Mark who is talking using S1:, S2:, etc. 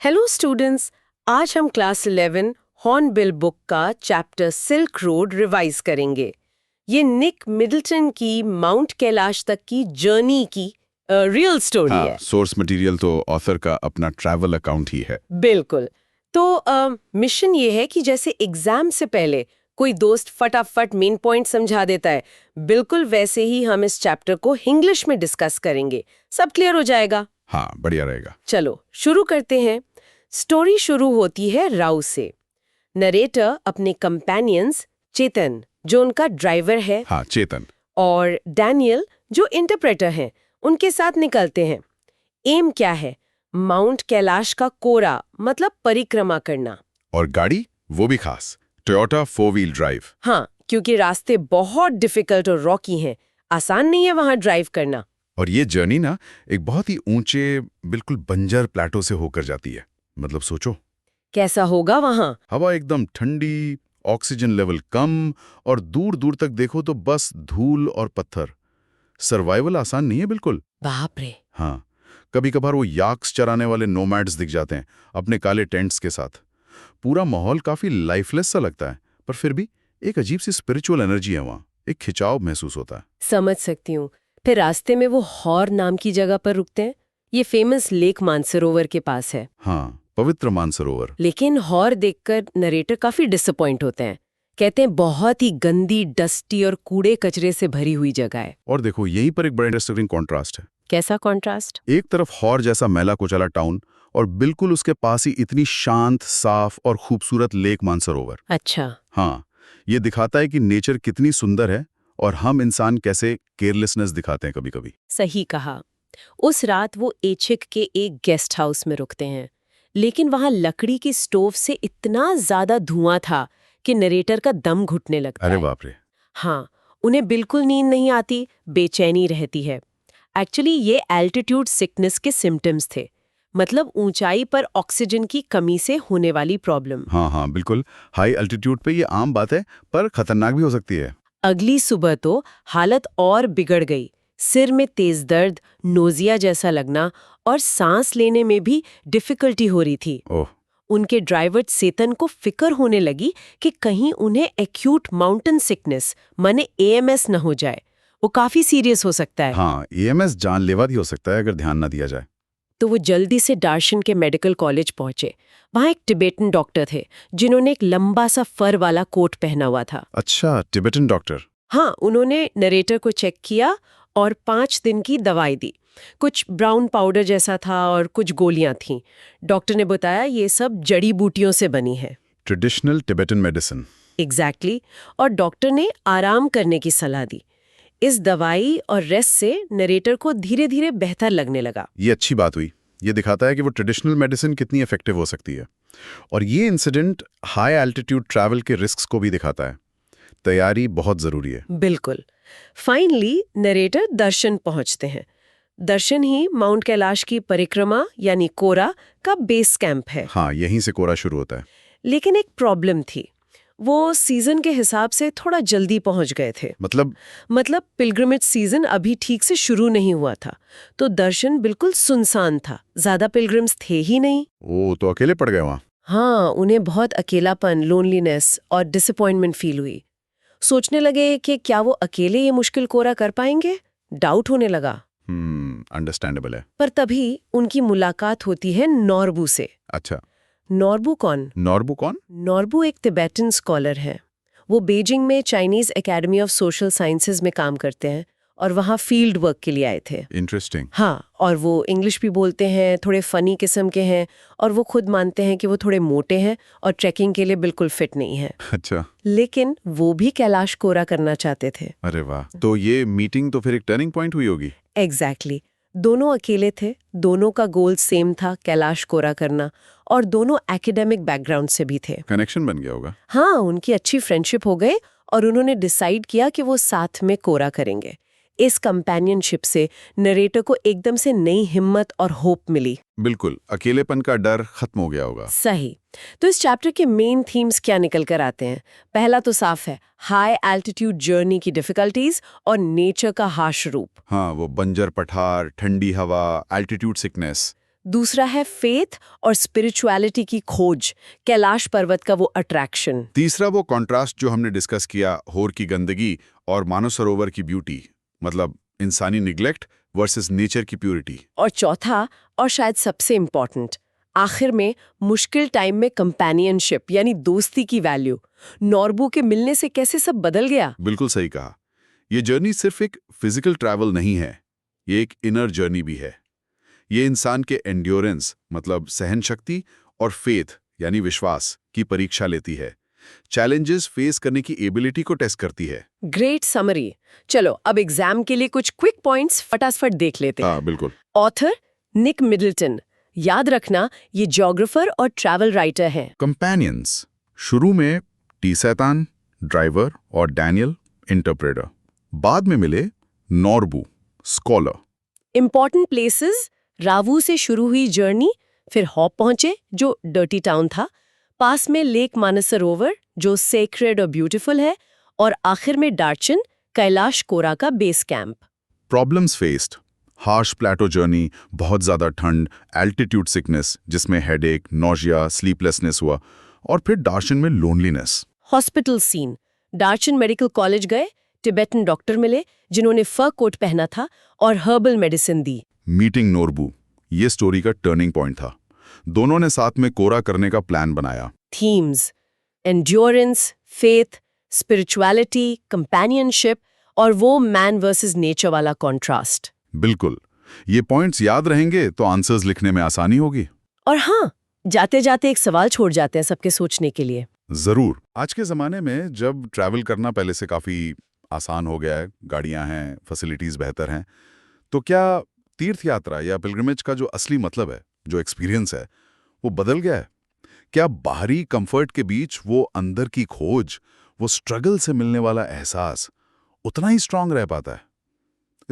S1: Hello students, आज हम class 11 hornbill book का चैप्टर सिल्क रोड रिवाइज करेंगे। ये निक मिडल्टन की माउंट कैलाश तक की जर्नी की रियल स्टोरी है।
S2: सोर्स मटेरियल तो ऑथर का अपना ट्रैवल अकाउंट ही है।
S1: बिल्कुल। तो मिशन ये है कि जैसे एग्जाम से पहले कोई दोस्त फटाफट मेन पॉइंट समझा देता है, बिल्कुल वैसे ही हम इस चैप्टर को इंग्लिश में डिस्कस करेंगे। सब क्लियर हो जाएगा।
S2: हाँ, बढ़िया रहेगा।
S1: चलो शुरू करते हैं। स्टोरी शुरू होती है राव से। नरेटर अपने कंपेनियंस चेतन, जो उनका ड्राइवर है,
S2: हाँ, चेतन
S1: और डैनियल, जो इंटरप्रेटर हैं, उनके साथ निकलते हैं। एम क्या है? माउंट कैलाश का कोरा, मतलब परिक्रमा करना।
S2: और गाड़ी वो भी खास, टोयोटा 4 व्हील ड्राइव।
S1: हाँ, क्योंकि रास्ते बहुत डिफिकल्ट और रॉकी हैं, आसान नहीं है वहां ड्राइव करना।
S2: और ये जर्नी ना एक बहुत ही ऊंचे, बिल्कुल बंजर प्लेटो से होकर जाती है। मतलब सोचो,
S1: कैसा होगा वहां?
S2: हवा एकदम ठंडी, ऑक्सीजन लेवल कम, और दूर दूर तक देखो तो बस धूल और पत्थर। सर्वाइवल आसान नहीं है बिल्कुल।
S1: बाप रे।
S2: हाँ, कभी कभार वो याक्स चराने वाले नोमैड्स दिख जाते हैं अपने काले टेंट्स के साथ। पूरा माहौल काफी लाइफलेस सा लगता है, पर फिर भी एक अजीब सी स्पिरिचुअल एनर्जी है वहाँ। एक खिंचाव महसूस होता है।
S1: समझ सकती हूँ। फिर रास्ते में वो हॉर नाम की जगह पर रुकते हैं। ये फेमस लेक मानसरोवर के पास है।
S2: हाँ, पवित्र मानसरोवर।
S1: लेकिन हॉर देखकर नरेटर काफी डिसअपॉइंट होते हैं। कहते हैं बहुत ही गंदी, डस्टी और कूड़े कचरे से भरी हुई जगह है।
S2: और देखो, यहीं पर एक बड़ा इंटरेस्टिंग कॉन्ट्रास्ट है।
S1: कैसा कॉन्ट्रास्ट?
S2: एक तरफ हॉर जैसा मैला कुचला टाउन, और बिल्कुल उसके पास ही इतनी शांत, साफ और खूबसूरत लेक मानसरोवर।
S1: अच्छा।
S2: हाँ, ये दिखाता है कि नेचर कितनी सुंदर है और हम इंसान कैसे केयरलेसनेस दिखाते हैं कभी-कभी।
S1: सही कहा। उस रात वो एचिक के एक गेस्ट हाउस में रुकते हैं, लेकिन वहां लकड़ी की स्टोव से इतना ज्यादा धुआं था कि नरेटर का दम घुटने लगता
S2: अरे
S1: है।
S2: बाप रे।
S1: हाँ, उन्हें बिल्कुल नींद नहीं आती, बेचैनी रहती है। एक्चुअली ये एल्टीट्यूड सिकनेस के सिम्टम्स थे, मतलब ऊंचाई पर ऑक्सीजन की कमी से होने वाली प्रॉब्लम।
S2: हाँ हाँ, बिल्कुल। हाई अल्टीट्यूड पे ये आम बात है, पर खतरनाक भी हो सकती है।
S1: अगली सुबह तो हालत और बिगड़ गई। सिर में तेज दर्द, नोजिया जैसा लगना और सांस लेने में भी डिफिकल्टी हो रही थी।
S2: ओह।
S1: उनके ड्राइवर चेतन को फिक्र होने लगी कि कहीं उन्हें एक्यूट माउंटेन सिकनेस माने एएमएस न हो जाए। वो काफी सीरियस हो सकता है।
S2: हाँ, ईएमएस जानलेवा भी हो सकता है अगर ध्यान ना दिया जाए।
S1: तो वो जल्दी से डार्शन के मेडिकल कॉलेज पहुंचे। वहां एक टिबेटन डॉक्टर थे, जिन्होंने एक लंबा सा फर वाला कोट पहना हुआ था।
S2: अच्छा, टिबेटन डॉक्टर।
S1: हाँ, उन्होंने नरेटर को चेक किया और 5 दिन की दवाई दी। कुछ ब्राउन पाउडर जैसा था और कुछ गोलियां थीं। डॉक्टर ने बताया ये सब जड़ी बूटियों से बनी है।
S2: Traditional Tibetan medicine.
S1: एग्जैक्टली। और डॉक्टर ने आराम करने की सलाह दी। इस दवाई और रेस्ट से नरेटर को धीरे धीरे बेहतर लगने लगा।
S2: ये अच्छी बात हुई। ये दिखाता है कि वो ट्रेडिशनल मेडिसिन कितनी इफेक्टिव हो सकती है। और ये इंसिडेंट हाई एल्टीट्यूड ट्रैवल के रिस्क्स को भी दिखाता है। तैयारी बहुत जरूरी है।
S1: बिल्कुल। फाइनली नरेटर दर्शन पहुंचते हैं। दर्शन ही माउंट कैलाश की परिक्रमा यानी कोरा का बेस कैंप है।
S2: हाँ, यहीं से कोरा शुरू होता है।
S1: लेकिन एक प्रॉब्लम थी। वो सीजन के हिसाब से थोड़ा जल्दी पहुंच गए थे। मतलब पिलग्रिमेज सीजन अभी ठीक से शुरू नहीं हुआ था, तो दर्शन बिल्कुल सुनसान था। ज्यादा पिलग्रिम्स थे ही नहीं।
S2: ओ, तो अकेले पड़ गए वहाँ।
S1: हाँ, उन्हें बहुत अकेलापन, लोनलीनेस और डिसअपॉइंटमेंट फील हुई। सोचने लगे कि क्या वो अकेले ये मुश्किल कोरा कर पाएंगे। डाउट होने लगा।
S2: अंडरस्टैंडेबल है।
S1: पर तभी उनकी मुलाकात होती है नॉर्बू से।
S2: अच्छा।
S1: नॉर्बू कौन?
S2: नॉर्बू कौन?
S1: नॉर्बू एक तिबेटन स्कॉलर है। वो बीजिंग में Chinese academy of social sciences में काम करते हैं और वहाँ फील्ड वर्क के लिए आए थे।
S2: इंटरेस्टिंग।
S1: हाँ, और वो इंग्लिश भी बोलते हैं, थोड़े फनी किस्म के हैं, और वो खुद मानते हैं कि वो थोड़े मोटे हैं और ट्रैकिंग के लिए बिल्कुल फिट नहीं है।
S2: अच्छा।
S1: लेकिन वो भी कैलाश कोरा करना चाहते थे।
S2: अरे वाह, तो ये मीटिंग तो फिर एक टर्निंग पॉइंट हुई होगी।
S1: एग्जैक्टली। दोनों अकेले थे, दोनों का गोल सेम था, कैलाश कोरा करना, और दोनों एकेडमिक बैकग्राउंड से भी थे।
S2: कनेक्शन बन गया होगा।
S1: हाँ, उनकी अच्छी फ्रेंडशिप हो गई और उन्होंने डिसाइड किया कि वो साथ में कोरा करेंगे। इस कंपेनियनशिप से नरेटर को एकदम से नई हिम्मत और होप मिली।
S2: बिल्कुल, अकेलेपन का डर खत्म हो गया होगा।
S1: सही। तो इस चैप्टर के मेन थीम्स क्या निकल कर आते हैं? पहला तो साफ है, हाई एल्टीट्यूड जर्नी की डिफिकल्टीज और नेचर का हार्श रूप।
S2: हाँ, वो बंजर पठार, ठंडी हवा, एल्टीट्यूड सिकनेस।
S1: दूसरा है फेथ और स्पिरिचुअलिटी की खोज, कैलाश पर्वत का वो अट्रैक्शन।
S2: तीसरा वो कॉन्ट्रास्ट जो हमने डिस्कस किया, होर की गंदगी और मानसरोवर की ब्यूटी, मतलब इंसानी निग्लेक्ट वर्सेस नेचर की प्यूरिटी।
S1: और चौथा और शायद सबसे इम्पोर्टेंट, आखिर में मुश्किल टाइम में कंपेनियनशिप यानी दोस्ती की वैल्यू। नॉर्बू के मिलने से कैसे सब बदल गया।
S2: बिल्कुल सही कहा। ये जर्नी सिर्फ एक फिजिकल ट्रैवल नहीं है, ये एक इनर जर्नी भी है। ये इंसान के एंड्योरेंस मतलब सहन शक्ति और फेथ यानी विश्वास की परीक्षा लेती है, चैलेंजेस फेस करने की एबिलिटी को टेस्ट करती है।
S1: Great summary. चलो अब एग्जाम के लिए कुछ क्विक पॉइंट्स फटाफट देख लेते हैं।
S2: हाँ बिल्कुल।
S1: ऑथर निक मिडल्टन, याद रखना ये ज्योग्राफर और ट्रैवल राइटर हैं।
S2: कंपेनियंस शुरू में टी शैतान ड्राइवर और डैनियल इंटरप्रेटर, बाद में मिले नॉर्बू स्कॉलर।
S1: इंपॉर्टेंट प्लेसेस, रावू से शुरू हुई जर्नी, फिर हॉप पहुंचे जो डर्टी टाउन था, पास में लेक मानसरोवर जो सेक्रेड और ब्यूटीफुल है, और आखिर में डार्चन, कैलाश कोरा का base camp.
S2: Problems faced, harsh plateau journey, बहुत ज्यादा ठंड, एल्टीट्यूड सिकनेस जिसमें हेडेक, नोजिया, स्लीपलेसनेस हुआ, और फिर डार्चन में loneliness.
S1: Hospital scene, Darchen medical college गए, टिबेटन डॉक्टर मिले जिन्होंने फर कोट पहना था और हर्बल मेडिसिन दी।
S2: मीटिंग नॉर्बू, ये स्टोरी का टर्निंग पॉइंट था। दोनों ने साथ में कोरा करने का प्लान बनाया।
S1: Themes, endurance, faith, spirituality, companionship और वो मैन वर्सेस नेचर वाला कॉन्ट्रास्ट।
S2: बिल्कुल, ये पॉइंट्स याद रहेंगे तो आंसर्स लिखने में आसानी होगी।
S1: और हाँ, जाते जाते एक सवाल छोड़ जाते हैं सबके सोचने के लिए।
S2: जरूर। आज के जमाने में जब ट्रैवल करना पहले से काफी आसान हो गया है, गाड़ियां हैं, फैसिलिटीज बेहतर हैं, तो क्या तीर्थ यात्रा या पिलग्रिमेज का जो असली मतलब है, जो एक्सपीरियंस है, वो बदल गया है? क्या बाहरी कंफर्ट के बीच वो अंदर की खोज, वो स्ट्रगल से मिलने वाला एहसास उतना ही स्ट्रांग रह पाता है?